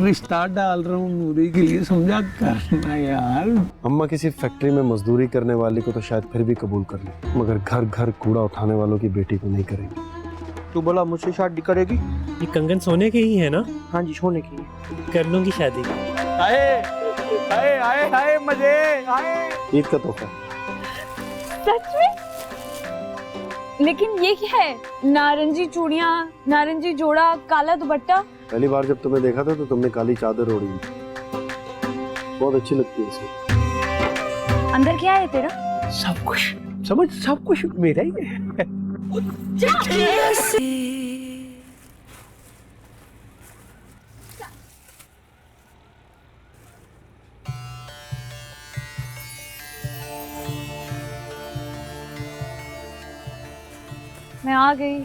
रिश्ता डाल रहा हूँ नूरी के लिए, समझा करना यार। अम्मा किसी फैक्ट्री में मजदूरी करने वाली को तो शायद फिर भी कबूल कर ले, मगर घर घर कूड़ा उठाने वालों की बेटी को नहीं करेंगे। तू बोला मुझसे शादी करेगी? ये कंगन सोने के ही है ना? हाँ जी, सोने की है। कर लूंगी शादी। आए आए आए आए मजे आए। ईद का तोहफा। सच में? लेकिन ये क्या है? नारंगी चूड़ियाँ, नारंगी जोड़ा, काला दुपट्टा। पहली बार जब तुम्हें देखा था तो तुमने काली चादर ओढ़ी, बहुत अच्छी लगती है इसमें। अंदर क्या है तेरा? सब कुछ समझ, सब कुछ मेरा ही है। मैं आ गई।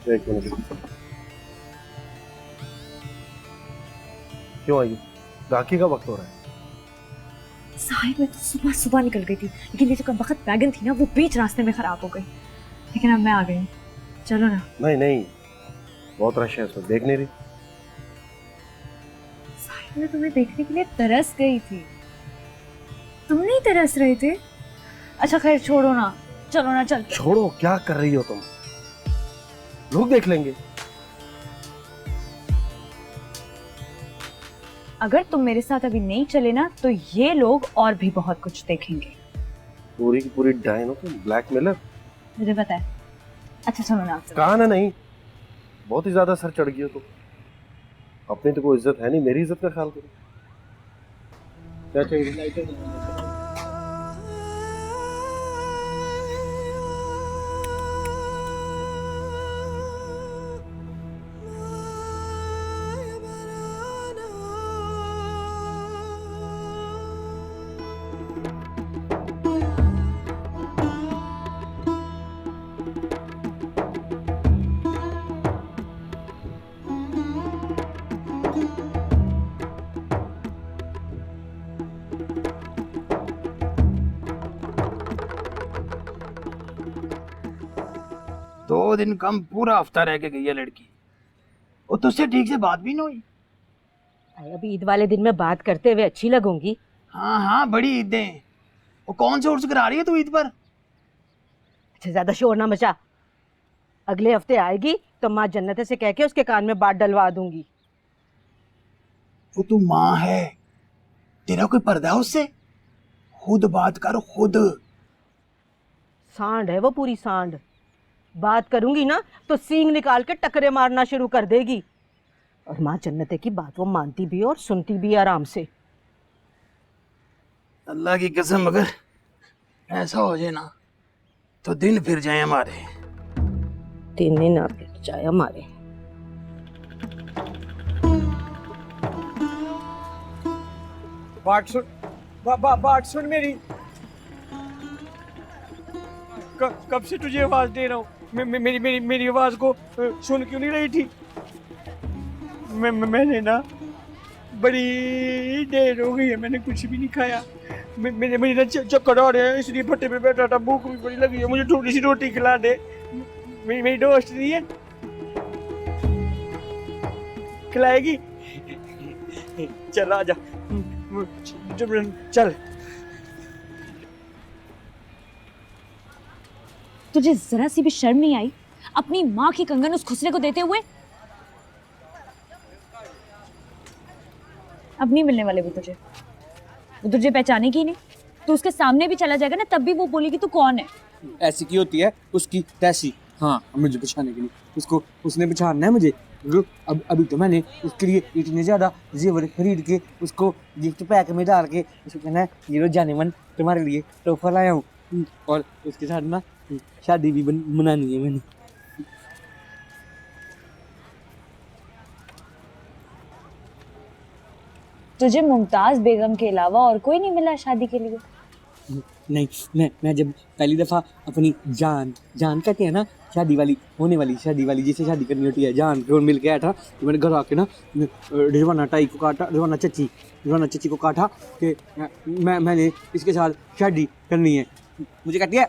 एक मिनट, क्यों आई? राखी का वक्त हो रहा है। साहिब मैं तो सुबह सुबह निकल गई थी, लेकिन ये जो कम वक्त वैगन थी ना, वो बीच रास्ते में खराब हो गई। लेकिन अब मैं आ गई, चलो ना। नहीं नहीं, बहुत रश है इसमें, देख नहीं रही। साहिब मैं तुम्हें देखने के लिए तरस गई थी, तुम नहीं तरस रहे थे। अच्छा खैर छोड़ो ना, चलो ना चल। छोड़ो, क्या कर रही हो तुम? लोग देख लेंगे। अगर तुम मेरे साथ अभी नहीं चले ना, तो ये लोग और भी बहुत कुछ देखेंगे। पूरी की पूरी डायन हो तुम, ब्लैकमेलर। मुझे पता है। अच्छा सुनो ना, कहा ना नहीं, बहुत ही ज्यादा सर चढ़ गई हो तुम। अपनी तो कोई इज्जत है नहीं, मेरी इज्जत का ख्याल करो। क्या चाहिए? दो दिन कम, पूरा हफ्ता रह के गई है लड़की। वो तुझसे ठीक से बात भी नहीं हुई। अभी ईद वाले दिन में बात करते हुए अच्छी लगूंगी। हाँ हाँ, बड़ी ईदें। वो कौन से उर्स करा रही है तू ईद पर? अच्छा ज्यादा शोर ना मचा। अगले हफ्ते आएगी तो माँ जन्नत से कह के उसके कान में बात डलवा दूंगी। वो तू माँ है, तेरा कोई पर्दा है उससे? खुद बात कर, खुद। सांड है वो, पूरी सांड। बात करूंगी ना तो सींग निकाल के टकरे मारना शुरू कर देगी। और माँ जन्नते की बात वो मानती भी और सुनती भी आराम से। अल्लाह की कसम, अगर ऐसा हो जाए ना तो दिन फिर जाए हमारे। दिन ही ना फिर जाए हमारे। बात सुन, बात सुन मेरी। कब से तुझे आवाज दे रहा हूँ, मेरी आवाज को सुन क्यों नहीं रही थी? मैंने ना बड़ी देर हो गई है, मैंने कुछ भी नहीं खाया। मेरी ना चक्कर आ रहे हैं, इसलिए भट्टे पे बैठा था। भूख भी बड़ी लगी है, मुझे थोड़ी सी रोटी खिला दे। मेरी दोस्त नहीं है, खिलाएगी? चल आ जा, चल। तुझे जरा सी भी शर्म नहीं आई अपनी माँ की कंगन उस खुसरे को देते हुए? अब नहीं मिलने वाले वो तुझे, वो तुझे पहचाने की नहीं। तू उसके सामने भी चला जाएगा ना, तब भी वो बोलेगी तू कौन है। ऐसी की होती है उसकी तैसी। हाँ, मुझे पहचाने के लिए उसको, उसने पहचानना है मुझे। अब अभी तो मैंने उसके लिए इतने ज़्यादा जेवर खरीद के उसको गिफ्ट पैक में डाल के उसको कहना है ये लो जाने मन, तुम्हारे लिए तोहफा लाया हूँ। और उसके साथ ना शादी भी मनानी है मैंने। तुझे मुमताज बेगम के अलावा और कोई नहीं मिला शादी के लिए? नहीं, मैं जब पहली दफ़ा अपनी जान कहते हैं ना, शादी वाली, होने वाली शादी वाली, जिसे शादी करनी होती है, जान को मिल के आया था। तो मैंने घर आके ना रिजवाना ताई को काटा, रिजवाना चची को काटा कि मैंने इसके साथ शादी करनी है। मुझे कहती है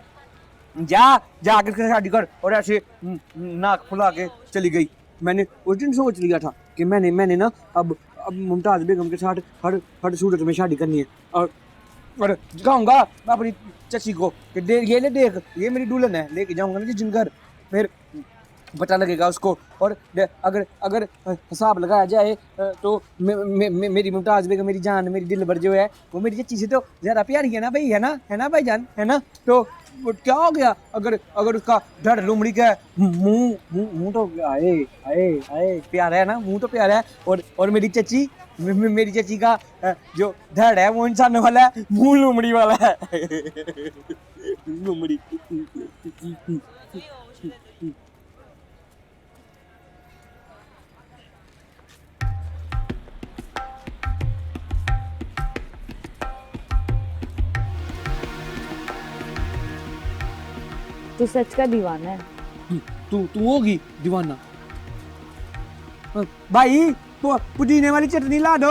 जा आकर इसके साथ शादी कर, और ऐसे नाक फुला के चली गई। मैंने उस दिन सोच लिया था कि मैंने ना अब मुमताज़ बेगम के साथ हर सूरत में शादी करनी है और दिखाऊंगा मैं अपनी चची को कि ये ले देख, ये मेरी दुल्हन है, लेके जाऊंगा ना जिस घर, फिर पता लगेगा उसको। और अगर हिसाब लगाया जाए तो मेरी मुमताज़ बेगम, मेरी जान, मेरी दिलबर जो है वो मेरी चची से तो ज़्यादा प्यारी है ना भाई, है ना भाईजान, है ना। तो वो क्या हो गया अगर उसका धड़ लुमड़ी का मुंह तो आए आए आए प्यारा है ना, मुंह तो प्यारा है। और मेरी चची का जो धड़ है वो इंसान वाला है, मुंह लुमड़ी वाला है। लुमड़ी। तू सच का दीवाना है। तू होगी दीवाना। भाई पुदीने वाली चटनी ला दो।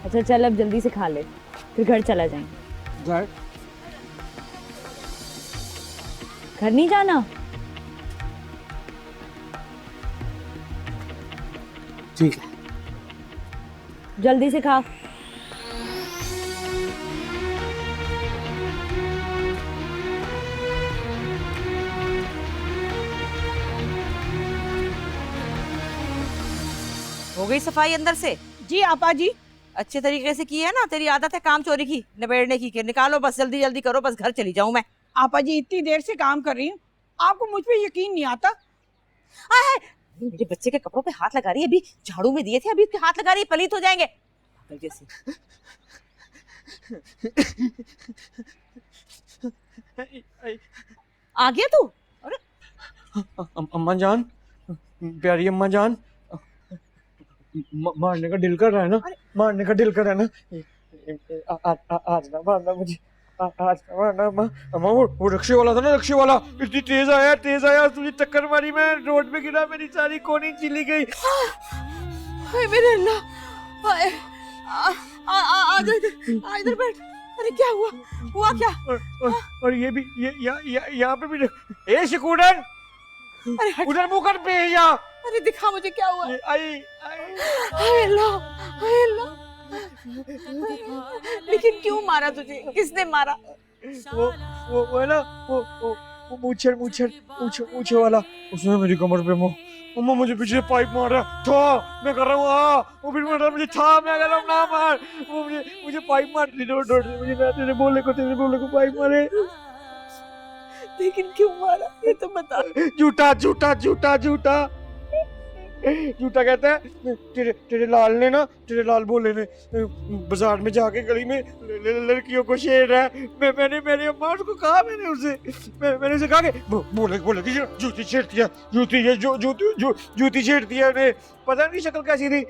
अच्छा चल अब जल्दी से खा ले, फिर घर चला जाएंगे। घर नहीं जाना? ठीक है, जल्दी से खा। हो गई सफाई अंदर से? जी आपा जी। अच्छे तरीके से की है ना? तेरी आदत है काम चोरी की, निबेड़ने की, के निकालो बस, जल्दी जल्दी करो, बस घर चली जाऊं मैं। आपा जी इतनी देर से काम कर रही हूँ, आपको मुझ पे यकीन नहीं आता? मेरे बच्चे के कपड़ों पे हाथ लगा रही है, अभी झाड़ू में दिए थे, अभी उसके हाथ लगा रही है, पलीत हो जाएंगे जैसे। आ गया तू? अरे अम्मा जान, प्यारी अम्मा जान, मारने का दिल कर रहा है ना, मारने का दिल कर रहा है ना। आज ना मारना मुझे, आज ना मारना अम्मा। वो रिक्शे वाला था ना, रिक्शे वाला इतनी तेज आया तुझे टक्कर मारी, मैं रोड पे गिरा, मेरी सारी कोनी चिली गई। हाय मेरे अल्लाह, आ इधर बैठ। अरे क्या हुआ क्या? और ये भी यहाँ पे भी ए शिकूडन, अरे उधर मुंह कर पे यहाँ। अरे दिखा मुझे क्या हुआ। आई हाय अल्लाह। लेकिन क्यों मारा तुझे, किसने मारा? वो है ना, वो मूछर वाला, उसने मेरी कमर पे अम्मा मुझे पीछे पाइप मार रहा था, मैं कर रहा हूँ वो फिर मार रहा मुझे था, मैं कह रहा हूँ ना मार, वो मुझे पाइप मार दी, मुझे तेरे बोले को पाइप मारे। लेकिन क्यों मारा ये तो बता। झूठा कहता है तेरे लाल बोले ने बाजार में जाके गली में लड़कियों को शेर है। मैंने मेरी अम्मा को कहा, मैंने उसे कहा कि बोले कि जूती छेड़ती है उन्हें, पता नहीं शक्ल कैसी थी,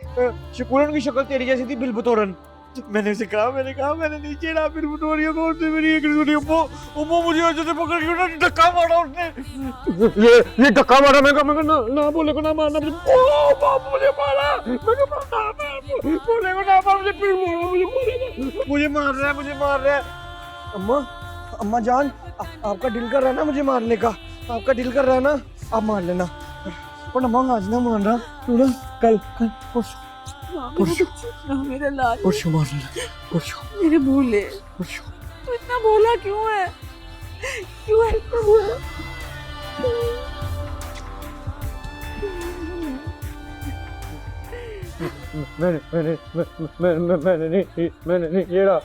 शकुरन की शक्ल तेरी जैसी थी, बिलबतौरन। मैंने उसे कहा, मैंने नहीं छेड़ा, फिर बटोरियों को उसने मेरी एक सुनी, अम्मा मुझे ऐसे से पकड़ के धक्का मारा उसने, ये धक्का मारा। मैं कहा ना बोले को ना मारना, मुझे मारा, बोले को ना मार, मुझे फिर मुझे मार रहा है। अम्मा जान, आपका दिल कर रहा है ना मुझे मारने का, आपका दिल कर रहा है ना, आप मार लेना, पर अम्मा आज ना मार रहा, तू ना कल मेरे लाल, परसों मार लेना, मेरे भूले। परसों। तू इतना भोला क्यों है इतना भोला? मैंने नहीं जेड़ा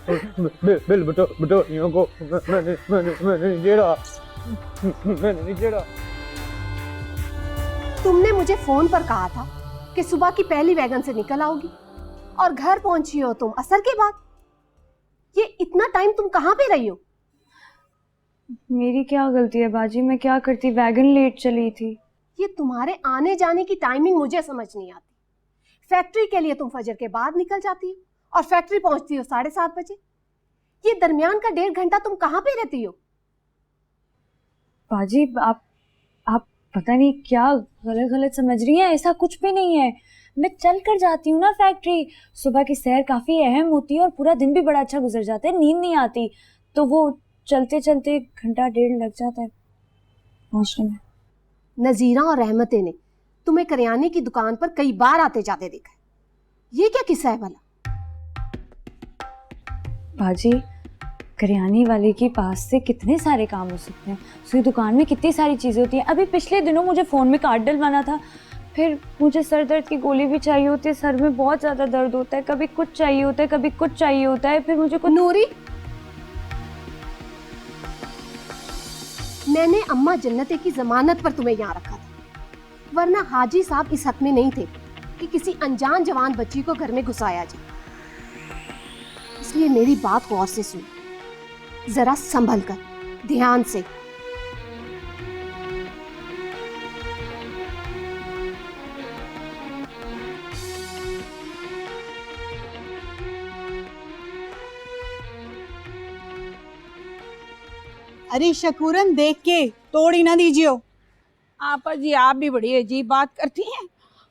बिल बटोरियों को, मैंने नहीं जेड़ा। तुमने मुझे फोन पर कहा था कि सुबह की पहली वैगन से निकल आओगी और घर पहुंची हो तुम असर के बाद। ये इतना टाइम तुम कहाँ पे रही हो? मेरी क्या गलती है बाजी, मैं क्या करती, वैगन लेट चली थी। ये तुम्हारे आने जाने की टाइमिंग मुझे समझ नहीं आती। फैक्ट्री के लिए तुम फजर के बाद निकल जाती हो और फैक्ट्री पहुंचती हो 7:30 बजे। ये दरमियान का 1.5 घंटा तुम कहाँ पे रहती हो? बाजी आप पता नहीं क्या गलत समझ रही हैं, ऐसा कुछ भी नहीं है। मैं चल कर जाती हूँ ना फैक्ट्री, सुबह की सैर काफ़ी अहम होती है और पूरा दिन भी बड़ा अच्छा गुजर जाता है, नींद नहीं आती, तो वो चलते चलते 1-1.5 घंटा लग जाता है। वॉशरूम में। नजीरा और रहमते ने तुम्हें करियाने की दुकान पर कई बार आते जाते देखा है। ये क्या किस्सा है भला? बाजी, करियाने वाले के पास से कितने सारे काम हो सकते हैं, उसकी दुकान में कितनी सारी चीज़ें होती हैं। अभी पिछले दिनों मुझे फ़ोन में कार्ड डलवाना था, फिर मुझे सर दर्द की गोली भी चाहिए होती है, सर में बहुत ज़्यादा दर्द होता है, कभी कुछ चाहिए होता है, कभी कुछ चाहिए होता है, फिर मुझे कुछ। नूरी, मैंने अम्मा जन्नते की जमानत पर तुम्हें यहाँ रखा था, वरना हाजी साहब इस हक में नहीं थे कि किसी अनजान जवान बच्ची को घर में घुसाया जाए। इसलिए मेरी बात गौर से सुन, जरा संभल कर, ध्यान से। अरे शकूरन, देख के तोड़ ही ना दीजिए। आपा जी, आप भी बड़ी अजीब बात करती हैं।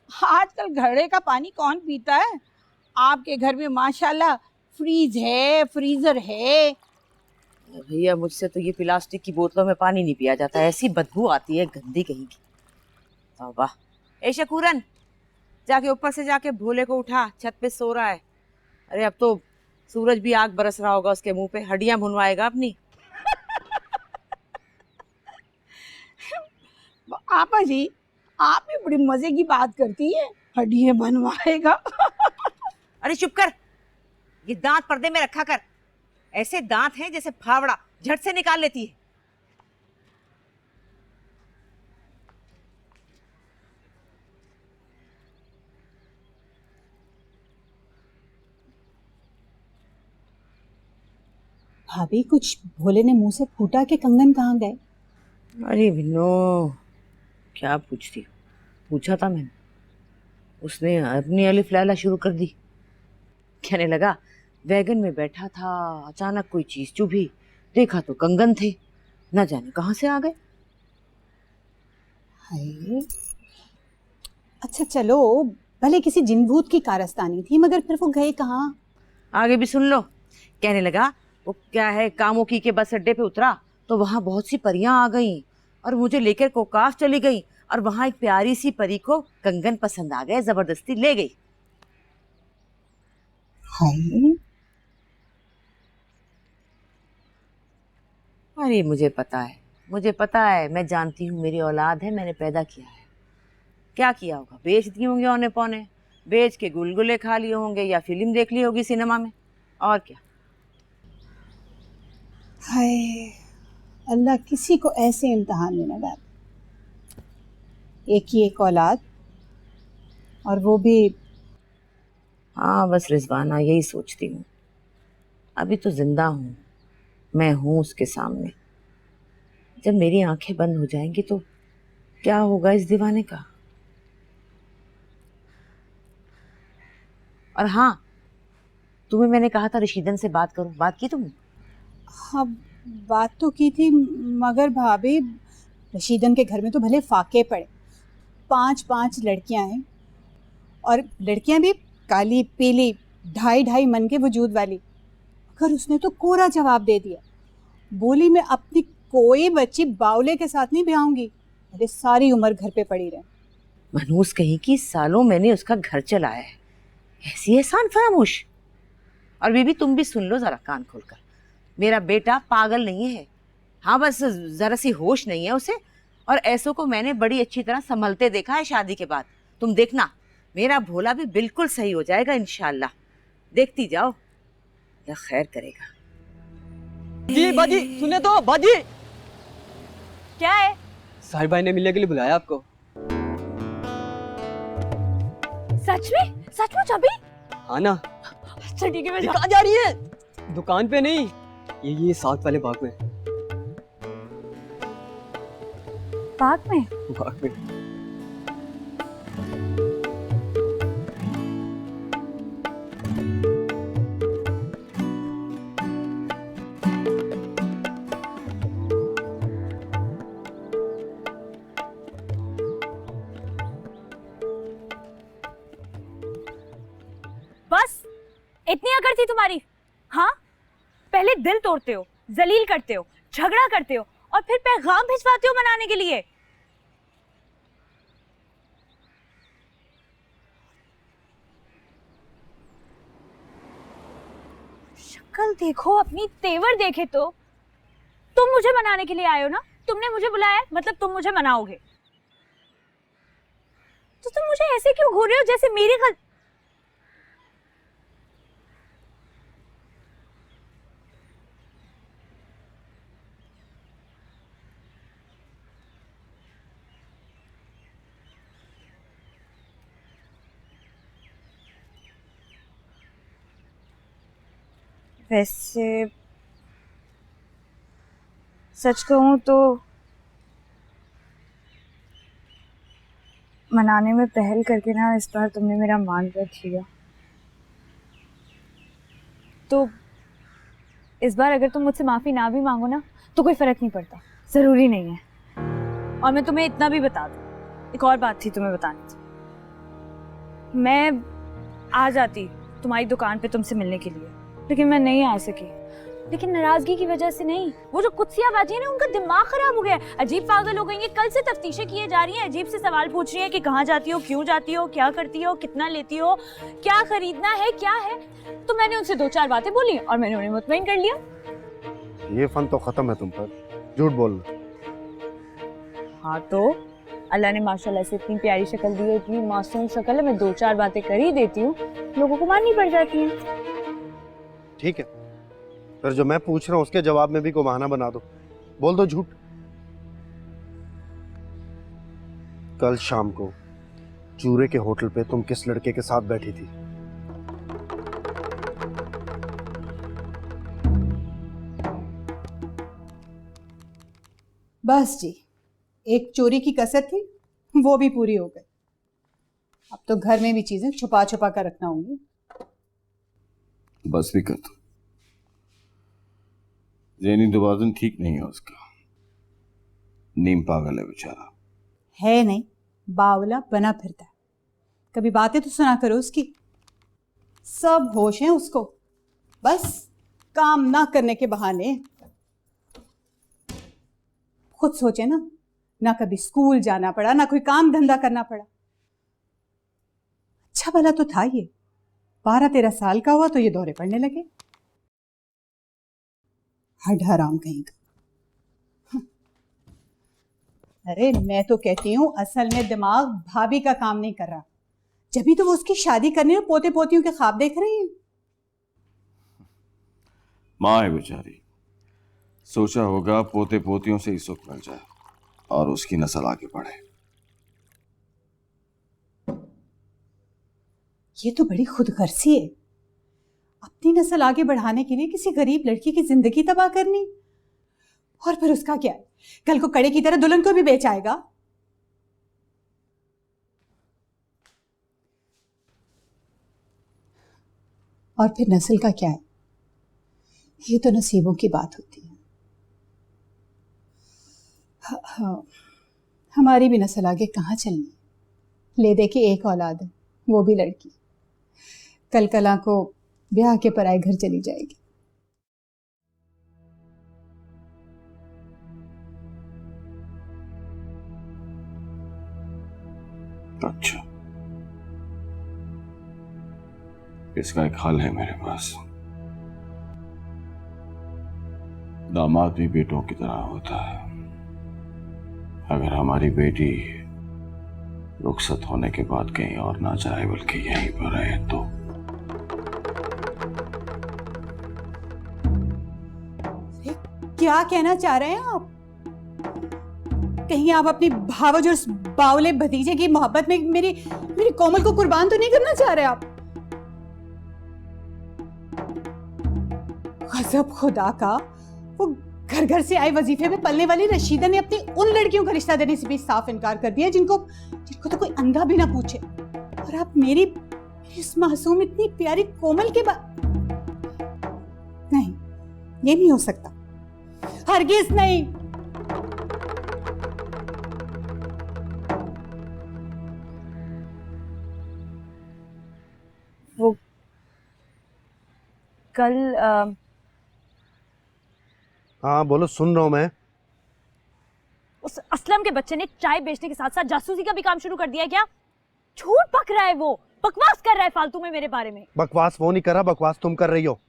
आजकल घड़े का पानी कौन पीता है? आपके घर में माशाल्लाह फ्रीज है, फ्रीजर है। भैया, मुझसे तो ये प्लास्टिक की बोतलों में पानी नहीं पिया जाता, ऐसी बदबू आती है गंदी कहीं की। तौबा। ए शकूरन, जाके ऊपर से जाके भोले को उठा, छत पे सो रहा है। अरे अब तो सूरज भी आग बरस रहा होगा उसके मुंह पे, हड्डियां भुनवाएगा अपनी। आपा जी, आप भी बड़ी मजे की बात करती है, हड्डियां बनवाएगा। अरे चुप कर, ये दांत पर्दे में रखा कर। ऐसे दांत हैं जैसे फावड़ा, झट से निकाल लेती है। भाभी, कुछ भोले ने मुंह से फूटा कि कंगन कहाँ गए? अरे विनो, क्या पूछती हो? पूछा था मैंने, उसने अपनी अलिफ लैला शुरू कर दी। कहने लगा वैगन में बैठा था, अचानक कोई चीज चुभी, देखा तो कंगन थे, न जाने कहाँ से आ गए। हाय, अच्छा चलो, भले किसी जिन भूत की कारस्तानी थी, मगर फिर वो गए कहाँ? आगे भी सुन लो। कहने लगा वो क्या है, कामुकी के बस अड्डे पे उतरा तो वहां बहुत सी परियां आ गईं और मुझे लेकर कोकाफ चली गई, और वहां एक प्यारी सी परी को कंगन पसंद आ गए, जबरदस्ती ले गई। हाय, अरे मुझे पता है, मैं जानती हूँ, मेरी औलाद है, मैंने पैदा किया है। क्या किया होगा? बेच दिए होंगे औने पौने, बेच के गुलगुले खा लिए होंगे, या फिल्म देख ली होगी सिनेमा में, और क्या। हाय, अल्लाह किसी को ऐसे इम्तिहान में न डाले। एक ही एक औलाद, और वो भी। हाँ बस रिजवाना, यही सोचती हूँ। अभी तो जिंदा हूँ, मैं हूँ उसके सामने। जब मेरी आंखें बंद हो जाएंगी तो क्या होगा इस दीवाने का? और हाँ, तुम्हें मैंने कहा था रशीदन से बात करो, बात की तुमने? हाँ, बात तो की थी, मगर भाभी, रशीदन के घर में तो भले फाके पड़े, 5-5 लड़कियां हैं, और लड़कियां भी काली पीली, 2.5 मन के वजूद वाली। मगर उसने तो कोरा जवाब दे दिया, बोली मैं अपनी कोई बच्ची बावले के साथ नहीं ब्याहूंगी, अरे सारी उम्र घर पे पड़ी रहे। मनूस कहीं की, सालों मैंने उसका घर चलाया है, ऐसी एहसान फरामोश। और बीबी तुम भी सुन लो जरा कान खोलकर, मेरा बेटा पागल नहीं है। हाँ बस जरा सी होश नहीं है उसे, और ऐसों को मैंने बड़ी अच्छी तरह संभलते देखा है शादी के बाद। तुम देखना, मेरा भोला भी बिल्कुल सही हो जाएगा इंशाल्लाह, देखती जाओ, या खैर करेगा। जी बाजी, सुने तो बाजी, क्या है? साहिब भाई ने मिलने के लिए बुलाया आपको। सच में अभी? हाँ ना। अच्छा ठीक है, मैं कहाँ जा रही है? दुकान पे नहीं, ये साथ वाले बाग में। पार्क में? बाग में। बस इतनी अकड़ थी तुम्हारी? हाँ, पहले दिल तोड़ते हो, जलील करते हो, झगड़ा करते हो, और फिर पैगाम भिजवाती हो मनाने के लिए। शक्ल देखो अपनी, तेवर देखे तो। तुम मुझे मनाने के लिए आए हो ना, तुमने मुझे बुलाया है, मतलब तुम मुझे मनाओगे। तो तुम मुझे ऐसे क्यों घूर रहे हो जैसे मेरी वैसे सच कहूं तो मनाने में पहल करके ना इस बार तुमने मेरा मान रख लिया। तो इस बार अगर तुम मुझसे माफी ना भी मांगो ना तो कोई फर्क नहीं पड़ता, जरूरी नहीं है। और मैं तुम्हें इतना भी बता दूं, एक और बात थी तुम्हें बतानी थी। मैं आ जाती तुम्हारी दुकान पे तुमसे मिलने के लिए, लेकिन मैं नहीं आ सकी। लेकिन नाराजगी की वजह से नहीं, वो जो कुत्सियाबाजी है ना, उनका दिमाग खराब हो गया है, अजीब पागल हो गई है। कल से तफ्तीशें किए जा रही हैं, अजीब से सवाल पूछ रही हैं कि कहाँ जाती हो, क्यों जाती हो, क्या करती हो, कितना लेती हो, क्या खरीदना है, क्या है। तो मैंने उनसे 2-4 बातें बोली और मैंने उन्हें मुतमईन कर लिया। ये फन तो खत्म है तुम पर, झूठ बोलना। हाँ तो अल्लाह ने माशाल्लाह से इतनी प्यारी शक्ल दी है, इतनी मासूम शक्ल है, मैं 2-4 बातें कर ही देती हूँ, लोगों को माननी पड़ जाती है। ठीक है, फिर जो मैं पूछ रहा हूँ उसके जवाब में भी कोई बहाना बना दो, बोल दो झूठ। कल शाम को चूरे के होटल पे तुम किस लड़के के साथ बैठी थी? बस जी, एक चोरी की कसर थी, वो भी पूरी हो गई। अब तो घर में भी चीजें छुपा छुपा कर रखना होंगी। बस भी कर दो, ज़हनी तवाज़ुन ठीक नहीं है उसका, नीम पागल है बेचारा। है नहीं, बावला बना फिरता है। कभी बातें तो सुना करो उसकी। सब होश हैं उसको, बस काम ना करने के बहाने। खुद सोचे ना कभी स्कूल जाना पड़ा, ना कोई काम धंधा करना पड़ा। अच्छा भला तो था ये, 12-13 साल का हुआ तो ये दौरे पड़ने लगे। हड हराम कहीं का। अरे मैं तो कहती हूँ असल में दिमाग भाभी का काम नहीं कर रहा, जब तो वो उसकी शादी करने और पोते पोतियों के ख्वाब देख रही है। माँ है बेचारी, सोचा होगा पोते पोतियों से ही सुख मिल जाए और उसकी नस्ल आगे बढ़े। ये तो बड़ी खुदगर्जी है, अपनी नस्ल आगे बढ़ाने के लिए किसी गरीब लड़की की जिंदगी तबाह करनी। और फिर उसका क्या है, कल को कड़े की तरह दुल्हन को भी बेच आएगा। और फिर नस्ल का क्या है, ये तो नसीबों की बात होती है। हमारी भी नस्ल आगे कहाँ चलनी, ले दे के एक औलाद है, वो भी लड़की, कल कला को ब्याह के पराए घर चली जाएगी। अच्छा, इसका एक हल है मेरे पास। दामाद भी बेटों की तरह होता है। अगर हमारी बेटी रुखसत होने के बाद कहीं और ना जाए बल्कि यहीं पर रहे तो। क्या कहना चाह रहे हैं आप? कहीं आप अपनी भावज और बावले भतीजे की मोहब्बत में मेरी कोमल को कुर्बान तो नहीं करना चाह रहे आप? गजब खुदा का, वो घर घर से आए वजीफे में पलने वाली रशीदा ने अपनी उन लड़कियों का रिश्ता देने से भी साफ इनकार कर दिया जिनको तो कोई अंधा भी ना पूछे। और आप मेरी इस मासूम इतनी प्यारी कोमल के बाद, नहीं, ये नहीं हो सकता, हरगिज नहीं। वो कल हाँ बोलो, सुन रहा हूं मैं। असलम के बच्चे ने चाय बेचने के साथ साथ जासूसी का भी काम शुरू कर दिया है क्या? झूठ पक रहा है, वो बकवास कर रहा है फालतू में मेरे बारे में। बकवास वो नहीं कर रहा, बकवास तुम कर रही हो।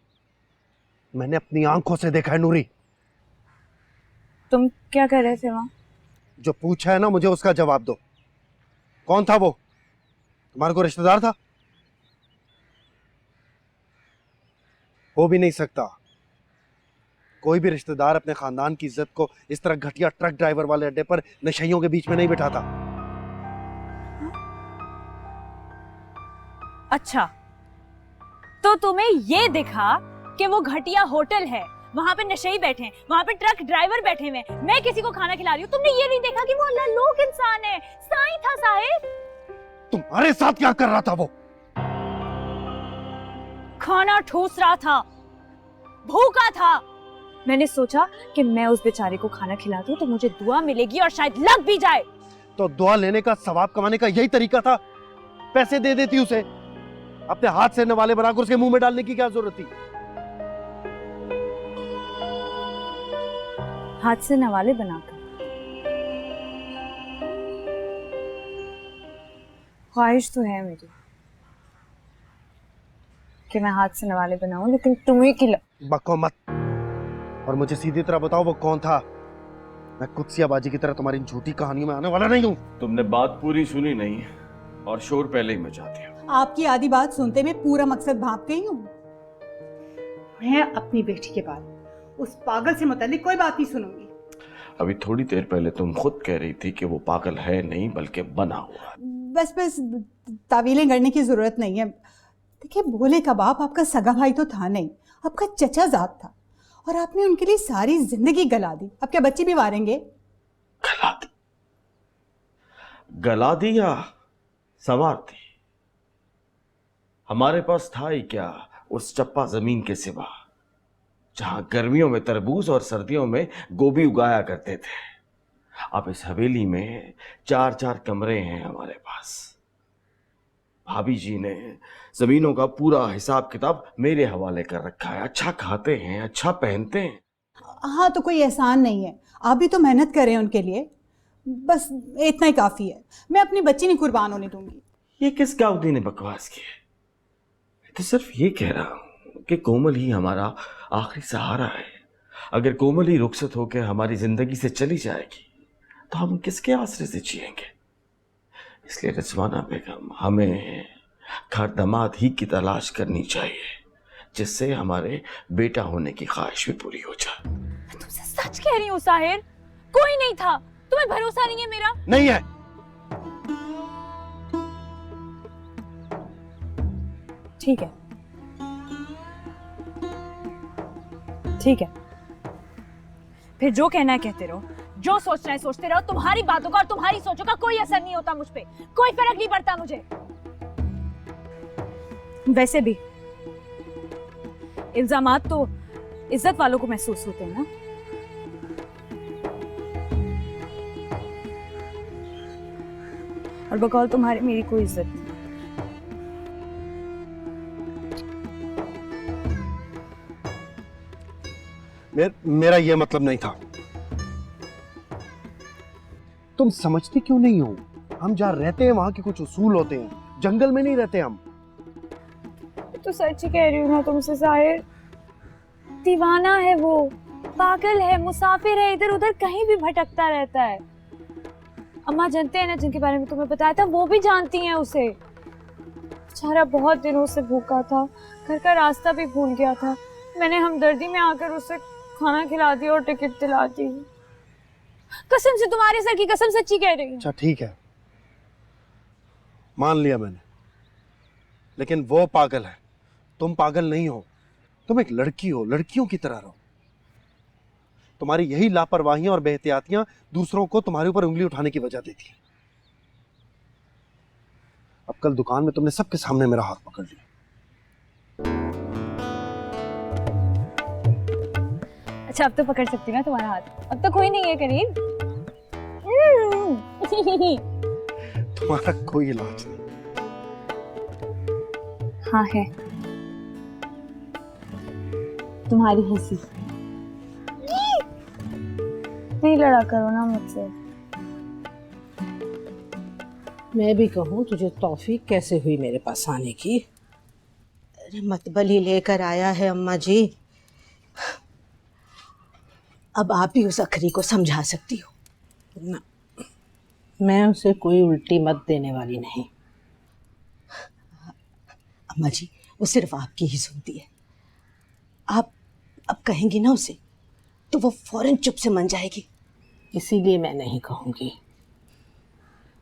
मैंने अपनी आंखों से देखा है नूरी। तुम क्या कर रहे थे वहां? जो पूछा है ना मुझे उसका जवाब दो। कौन था वो? तुम्हारे को रिश्तेदार था? हो भी नहीं सकता। कोई भी रिश्तेदार अपने खानदान की इज्जत को इस तरह घटिया ट्रक ड्राइवर वाले अड्डे पर नशइयों के बीच में नहीं बिठाता। अच्छा, तो तुम्हें ये दिखा कि वो घटिया होटल है, वहां पे नशेई बैठे हैं, वहां पे ट्रक ड्राइवर बैठे हुए हैं, मैं किसी को खाना खिला रही हूँ, तुमने ये नहीं देखा कि वो अल्लाह लोक इंसान है, साईं था साहिब। तुम्हारे साथ क्या कर रहा था वो? खाना ठूस रहा था, भूखा था। मैंने सोचा कि मैं उस बेचारे को खाना खिला दूं तो मुझे दुआ मिलेगी और शायद लग भी जाए। तो दुआ लेने का, सवाब कमाने का यही तरीका था? पैसे दे देती उसे, अपने हाथ से नवाले बनाकर उसके मुंह में डालने की क्या जरूरत थी? हाथ से नवाले बनाकर? ख्वाहिश तो है मेरी कि मैं हाथ से नवाले बनाऊं, लेकिन तुम्हें खिला। बको मत, और मुझे सीधी तरह बताओ वो कौन था। मैं कुत्सिया बाजी की तरह तुम्हारी झूठी कहानियों में आने वाला नहीं हूं। तुमने बात पूरी सुनी नहीं और शोर पहले ही मचा दिया। आपकी आधी बात सुनते में पूरा मकसद भाप गई हूँ। मैं अपनी बेटी के बाद उस पागल से मुतालिक कोई बात नहीं सुनूंगी। अभी थोड़ी देर पहले तुम खुद कह रही थी कि वो पागल है नहीं बल्कि बना हुआ। बस तावीलें करने की जरूरत नहीं है। देखिए, भोले का बाप आपका सगा भाई तो था नहीं, आपका चचा जात था, और आपने उनके लिए सारी जिंदगी गला दी। अब क्या बच्चे भी वारेंगे? गला दी या संवार दी? हमारे पास था ही क्या उस चप्पा जमीन के सिवा, जहां गर्मियों में तरबूज और सर्दियों में गोभी उगाया करते थे। अब इस हवेली में 4-4 कमरे हैं हमारे पास। भाभी जी ने जमीनों का पूरा हिसाब किताब मेरे हवाले कर रखा है। अच्छा खाते हैं, अच्छा पहनते हैं। हाँ, तो कोई एहसान नहीं है, आप भी तो मेहनत करें उनके लिए, बस इतना ही काफी है। मैं अपनी बच्ची नहीं कुर्बान होने दूंगी। ये किस गाउदी ने बकवास की है? तो सिर्फ ये कह रहा हूं कि कोमल ही हमारा आखिरी सहारा है। अगर कोमल ही रुखसत होकर हमारी जिंदगी से चली जाएगी तो हम किसके आसरे से जिएंगे? इसलिए रिजवाना बेगम, हमें घर दामाद ही की तलाश करनी चाहिए जिससे हमारे बेटा होने की ख्वाहिश भी पूरी हो जाए। मैं तुमसे सच कह रही हूँ साहिर, कोई नहीं था। तुम्हें भरोसा नहीं है मेरा? नहीं है। ठीक है, ठीक है, फिर जो कहना है कहते रहो, जो सोचना है सोचते रहो। तुम्हारी बातों का और तुम्हारी सोचों का कोई असर नहीं होता मुझ पे, कोई फर्क नहीं पड़ता मुझे। वैसे भी इल्जामात तो इज्जत वालों को महसूस होते हैं ना। और बकौल तुम्हारी मेरी कोई इज्जत नहीं। मेरा ये मतलब नहीं था। तुम समझते क्यों नहीं हो? हम जहाँ रहते हैं वहां के कुछ उसूल होते हैं, जंगल में नहीं रहते हम। तो सच ही कह रही हूँ ना तुमसे साहिर, दीवाना है वो, पागल है, मुसाफिर है, इधर उधर कहीं भी भटकता रहता है। अम्मा जानते हैं ना, जिनके बारे में तुम्हें बताया था, वो भी जानती हैं उसे। बेचारा बहुत दिनों से भूखा था, घर का रास्ता भी भूल गया था। मैंने हमदर्दी में आकर उसे खाना खिला दिया और टिकट दिला दी। कसम से, तुम्हारे सर की कसम, सच्ची कह रही हूँ। अच्छा ठीक है, मान लिया मैंने, लेकिन वो पागल है, तुम पागल नहीं हो। तुम एक लड़की हो, लड़कियों की तरह रहो। तुम्हारी यही लापरवाहियां और बेहतियातियां दूसरों को तुम्हारे ऊपर उंगली उठाने की वजह देती हैं। अब कल दुकान में तुमने सबके सामने मेरा हाथ पकड़ लिया। अच्छा, अब तो पकड़ सकती ना तुम्हारा हाथ, अब तो कोई नहीं है करीब। तुम्हारा कोई इलाज नहीं। हाँ है, तुम्हारी हंसी। नहीं लड़ा करो ना मुझसे। मैं भी कहूँ तुझे तौफीक कैसे हुई मेरे पास आने की? अरे मतबल ही लेकर आया है अम्मा जी। अब आप भी उस अखरी को समझा सकती हो ना, मैं उसे कोई उल्टी मत देने वाली नहीं। अम्मा जी वो सिर्फ आपकी ही सुनती है। आप अब कहेंगी ना उसे तो वो फौरन चुप से मान जाएगी। इसीलिए मैं नहीं कहूँगी।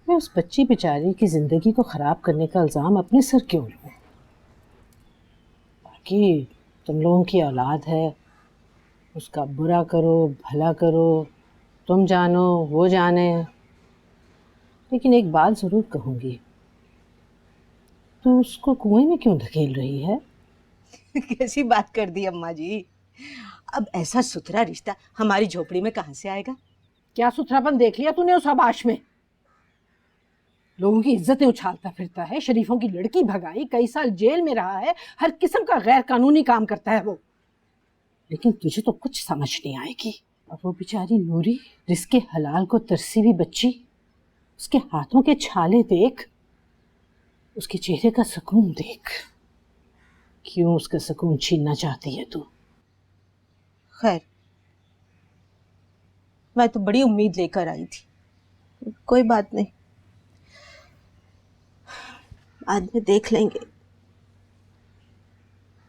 मैं उस बच्ची बेचारी की ज़िंदगी को ख़राब करने का इल्ज़ाम अपने सर क्यों लूँ? बाकी तुम लोगों की औलाद है, उसका बुरा करो भला करो, तुम जानो वो जाने। लेकिन एक बात ज़रूर कहूँगी, तू उसको कुएं में क्यों धकेल रही है? कैसी बात कर दी अम्मा जी। अब ऐसा सुथरा रिश्ता हमारी झोपड़ी में कहाँ से आएगा? क्या सुथरापन देख लिया तूने उस आबाश में? लोगों की इज्जतें उछालता फिरता है, शरीफों की लड़की भगाई, कई साल जेल में रहा है, हर किस्म का गैर कानूनी काम करता है वो। लेकिन तुझे तो कुछ समझ नहीं आएगी। और वो बेचारी नूरी, रिस्के हलाल को तरसी हुई बच्ची, उसके हाथों के छाले देख, उसके चेहरे का सुकून देख। क्यों उसका सुकून छीनना चाहती है तू? खैर मैं तो बड़ी उम्मीद लेकर आई थी। कोई बात नहीं, बाद में देख लेंगे।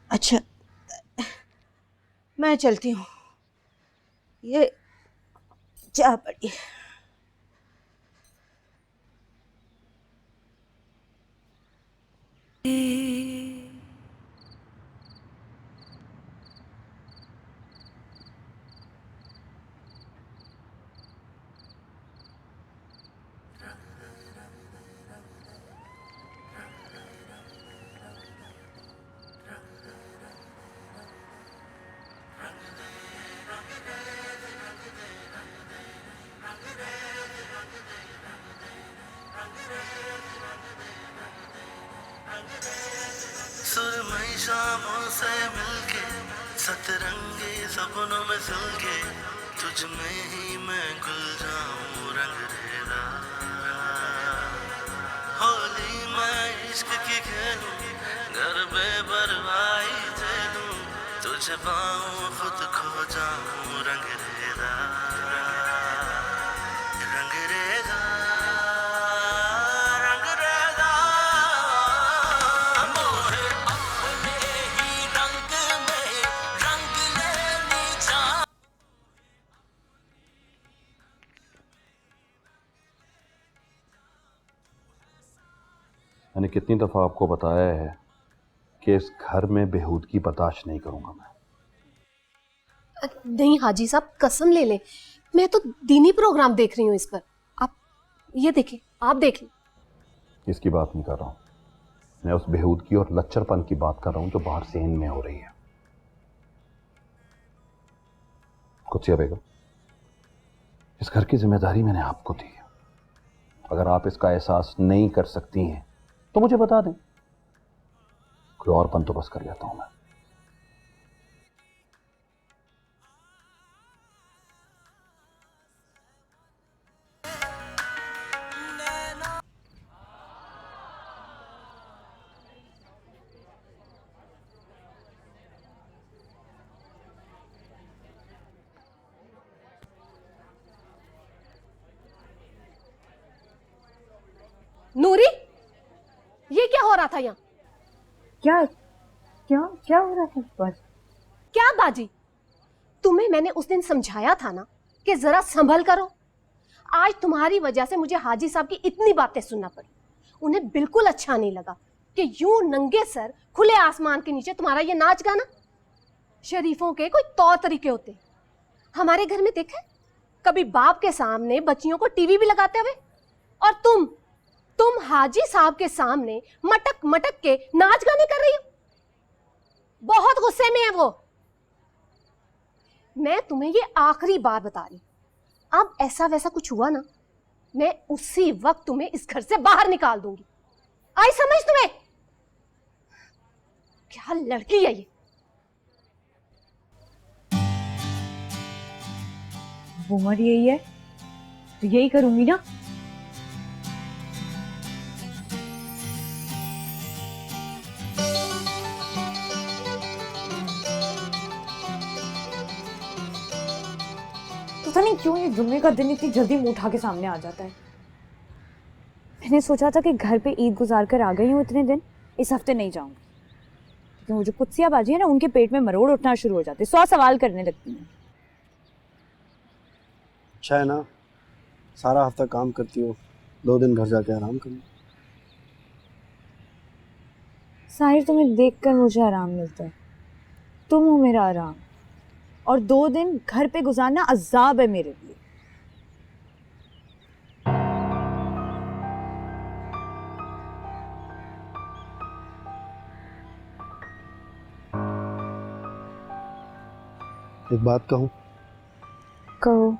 अच्छा मैं चलती हूँ, ये चाह पड़ी। सुरमई शामों से मिलके सतरंगी सपनों में सुलगे, तुझ में ही मैं घुल जाऊं रंग रेला। होली मैं इश्क की खेलूं, घर बेपरवाही झेलूं, तुझे पाऊं खुद खो जाऊं रंग रेला। रंग रेला रंग रेला, मोहे अपने ही रंग में रंग लेनी चाह। मैंने कितनी दफ़ा आपको बताया है कि इस घर में बेहूदगी बर्दाश्त नहीं करूंगा मैं। नहीं हाजी साहब, कसम ले लें, मैं तो दीनी प्रोग्राम देख रही हूँ इस पर। आप ये देखिए, आप देख लें। इसकी बात नहीं कर रहा हूं, मैं उस बेहूदगी और लच्चरपन की बात कर रहा हूं जो बाहर से इन में हो रही है। कुत्सिया बेगम, इस घर की जिम्मेदारी मैंने आपको दी है। अगर आप इसका एहसास नहीं कर सकती हैं तो मुझे बता दें, कोई और बंदोबस्त कर लेता हूं मैं। नूरी, ये क्या हो रहा था यहाँ? क्या क्या क्या हो रहा था बस? क्या बाजी, तुम्हें मैंने उस दिन समझाया था ना कि जरा संभल करो। आज तुम्हारी वजह से मुझे हाजी साहब की इतनी बातें सुनना पड़ी। उन्हें बिल्कुल अच्छा नहीं लगा कि यूं नंगे सर खुले आसमान के नीचे तुम्हारा ये नाच गाना। शरीफों के कोई तौर तरीके होते हैं। हमारे घर में देखे कभी बाप के सामने बच्चियों को टीवी भी लगाते हुए, और तुम हाजी साहब के सामने मटक मटक के नाच गाने कर रही हो। बहुत गुस्से में है वो। मैं तुम्हें ये आखिरी बार बता रही, अब ऐसा वैसा कुछ हुआ ना, मैं उसी वक्त तुम्हें इस घर से बाहर निकाल दूंगी। आई समझ तुम्हें? क्या लड़की है ये। उम्र यही है तो यही करूंगी ना। नहीं क्यों ये जुम्मे का दिन इतनी जल्दी मुंह उठा के सामने आ जाता है। मैंने सोचा था कि घर पे ईद गुजार कर आ गई हूँ इतने दिन, इस हफ्ते नहीं जाऊंगी, क्योंकि वो जो कुत्सिया बाजी है ना उनके पेट में मरोड़ उठना शुरू हो जाते, 100 सवाल करने लगती हैं। अच्छा है ना, सारा हफ्ता काम करती हो, 2 दिन घर जाके आराम करना। साहिर, तुम्हें देखकर मुझे आराम मिलता है, तुम हो मेरा आराम, और 2 दिन घर पे गुजारना अजाब है मेरे लिए। एक बात कहूं? कहो।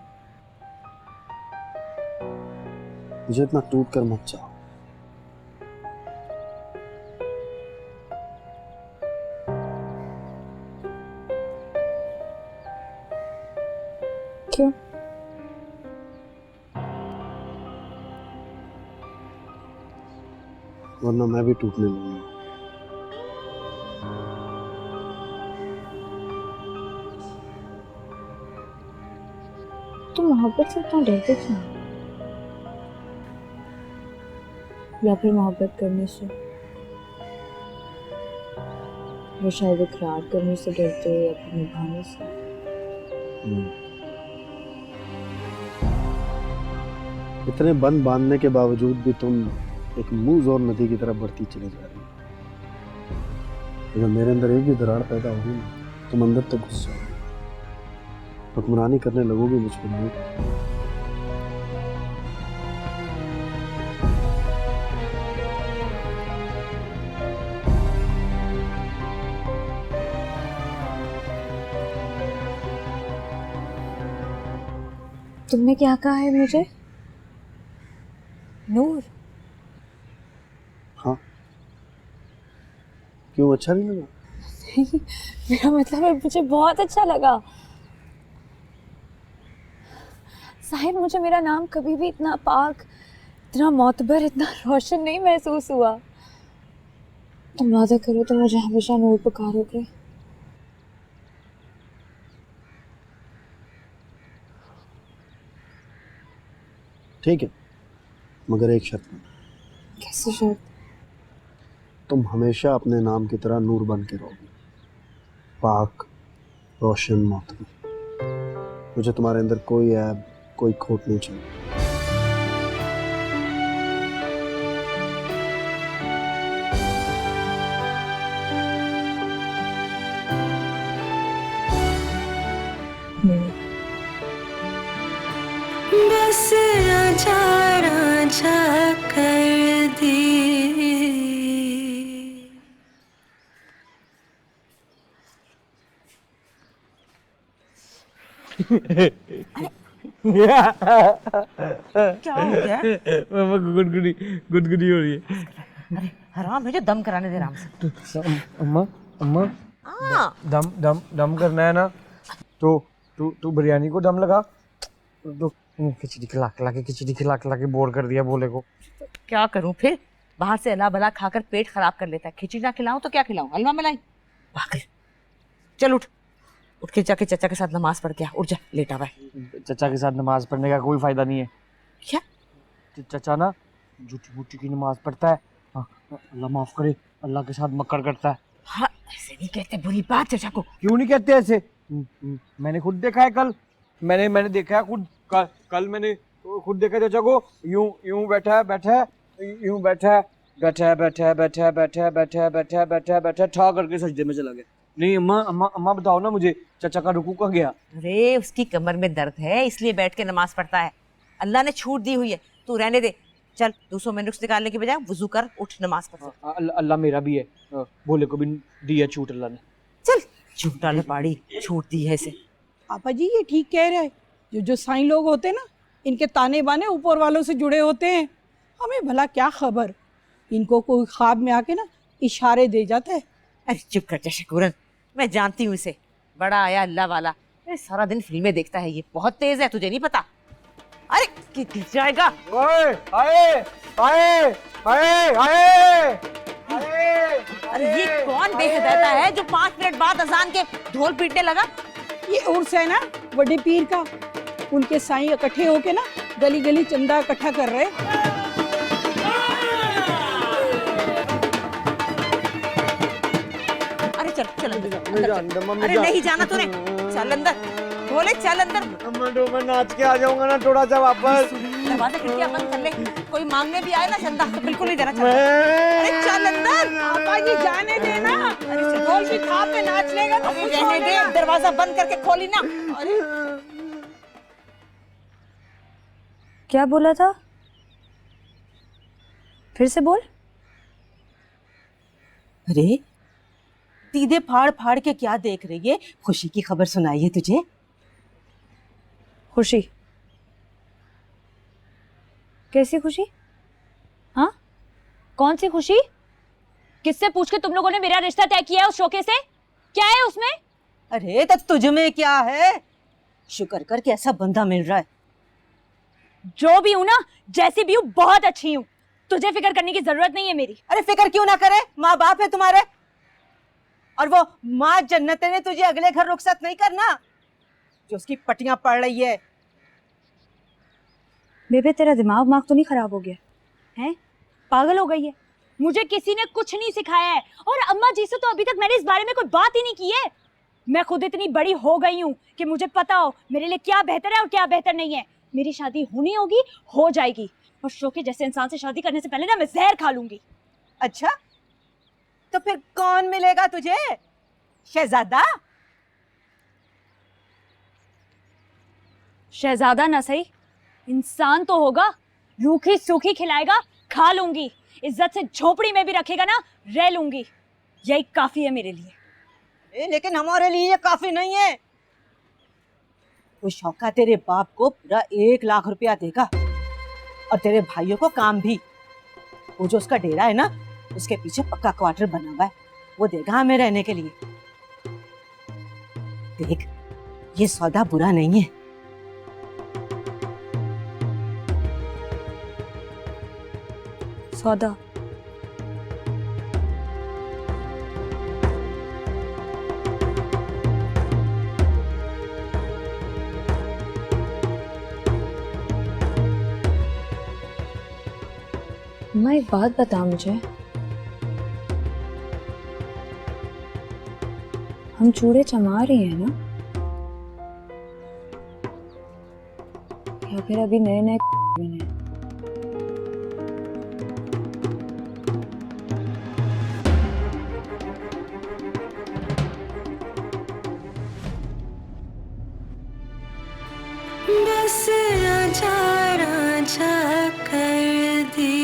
मुझे इतना टूट कर मत जाओ। क्यों? वरना मैं भी टूटने लगूंगा। तुम मोहब्बत से इतना डरते क्यों? या फिर मोहब्बत करने से, या शायद इकरार करने से डरते हो, या फिर निभाने से? इतने बंद बांधने के बावजूद भी तुम एक मुंह जोर नदी की तरफ बढ़ती चली जा रही हो। अगर मेरे अंदर एक भी दरार पैदा होगी ना, तुम अंदर तक घुस जाओगे, हुक्मरानी करने लगोगे मुझ पर। नहीं, तुमने क्या कहा है मुझे? नूर? हाँ, क्यों अच्छा नहीं लगा? नहीं, मेरा मतलब है मुझे बहुत अच्छा लगा। साहिर, मुझे मेरा नाम कभी भी इतना पाक, इतना मोतबर, इतना रोशन नहीं महसूस हुआ। तुम वादा करो तो मुझे हमेशा नूर पुकारोगे। ठीक है, मगर एक शर्त पर। कैसी शर्त? तुम हमेशा अपने नाम की तरह नूर बन के रहोगे, पाक, रोशन, मोतबर। मुझे तुम्हारे अंदर कोई ऐब, कोई खोट नहीं चाहिए। बस राजा राजा कर दी। क्या हो गया? मामा गुदगुदी हो रही है। अरे हराम है जो दम कराने दे राम से। अम्मा अम्मा, दम करना है ना, तो तू बिरयानी को दम लगा। तो खिचड़ी खिला के बोर कर दिया बोले को। क्या करूं फिर, बाहर से अला भला खाकर पेट खराब कर लेता है। खिचड़ी ना खिलाऊं तो क्या खिलाऊं, हलवा मलाई? पागल। चल उठ के जाके चचा के साथ नमाज पढ़ के आ। उठ जा, लेटा हुआ है। चचा के साथ नमाज पढ़ने का कोई फायदा नहीं है। क्या? चचा ना झूठी मूठी की नमाज पढ़ता है। अल्लाह माफ करे, अल्लाह के साथ मक्कर करता है। हाँ, ऐसे नहीं कहते, बुरी बात चचा को। क्यों नहीं कहते ऐसे? मैंने खुद देखा है कल, मैंने देखा है खुद। कल मैंने खुद देखा चचा को यूं बैठा है ठा करके सजदे में चला गया। नहीं अम्मा बताओ ना मुझे, चचा का रुकू कहाँ गया? अरे उसकी कमर में दर्द है, इसलिए बैठ के नमाज पढ़ता है। अल्लाह ने छूट दी हुई है, तू रहने दे। चल 200 में नुक्स निकालने के बजाय वुजू कर, उठ नमाज पढ़। अल्लाह मेरा भी है, बोले को भी दी है छूट अल्लाह ने। चल झूठा लपाड़ी, छूट दी है इसे। पापा जी ये ठीक कह रहे हैं, जो साईं लोग होते हैं ना, इनके ताने बाने ऊपर वालों से जुड़े होते हैं। हमें भला क्या खबर, इनको कोई ख्वाब में आके ना इशारे दे जाता है। अरे चुप कर जा शकूरन, मैं जानती हूँ इसे, बड़ा आया अल्लाह वाला। अरे सारा दिन फिल्में देखता है ये, बहुत तेज है, तुझे नहीं पता? अरे गिर जाएगा। अरे ये कौन बेहिदायता है जो 5 मिनट बाद अजान के ढोल पीटने लगा? ये उर्स है ना बड़े पीर का, उनके साईं इकट्ठे होके ना गली गली चंदा इकट्ठा कर रहे। अरे चल चल अंदर। अरे नहीं जाना तूने, चल अंदर, बोले चल अंदर। मैं नाच के आ जाऊंगा ना थोड़ा सा वापस। दरवाजा खिड़कियां बंद कर ले, कोई मांगने भी आए ना चंदा तो बिल्कुल नहीं देना। अरे चल अंदर। पापा जी जाने देना, ढोल की थाप पे नाच लेगा तो अरे रहने दे, दरवाजा बंद करके खोली ना। अरे क्या बोला था, फिर से बोल। अरे दीदे फाड़ फाड़ के क्या देख रही है? खुशी की खबर सुनाई है तुझे? खुशी? कैसी खुशी? हाँ, कौन सी खुशी? किससे पूछ के तुम लोगों ने मेरा रिश्ता तय किया है उस शोके से? क्या है उसमें? अरे तो तुझ में क्या है? शुक्र कर के ऐसा बंदा मिल रहा है। जो भी हूं ना, जैसी भी हूं, बहुत अच्छी हूं। तुझे फिक्र करने की जरूरत नहीं है मेरी। अरे फिक्र क्यों ना करे, माँ बाप है तुम्हारे। और वो माँ जन्नत ने तुझे अगले घर रुखसत नहीं करना जो उसकी पटियां पड़ रही है। बेबे तेरा दिमाग तो नहीं खराब हो गया है? पागल हो गई है? मुझे किसी ने कुछ नहीं सिखाया है, और अम्मा जी से तो अभी तक मैंने इस बारे में कोई बात ही नहीं की है। मैं खुद इतनी बड़ी हो गई हूँ कि मुझे पता हो मेरे लिए क्या बेहतर है और क्या बेहतर नहीं है। मेरी शादी होनी होगी, हो जाएगी, और शोके जैसे इंसान से शादी करने से पहले ना मैं जहर खा लूंगी। अच्छा तो फिर कौन मिलेगा तुझे? शहजादा? शहजादा ना सही, इंसान तो होगा। रूखी सूखी खिलाएगा, खा लूंगी। इज्जत से झोपड़ी में भी रखेगा ना, रह लूंगी। यही काफी है मेरे लिए। लेकिन हमारे लिए ये काफी नहीं है। वो शौका तेरे बाप को पूरा 1 लाख रुपया देगा, और तेरे भाइयों को काम भी। वो जो उसका डेरा है ना, उसके पीछे पक्का क्वार्टर बना हुआ है, वो देगा हमें रहने के लिए। देख, ये सौदा बुरा नहीं है। सौदा? मैं एक बात बता मुझे, हम चूड़े चमा रही हैं ना, या फिर अभी नए नए बने? बस आजा राजा कर दे।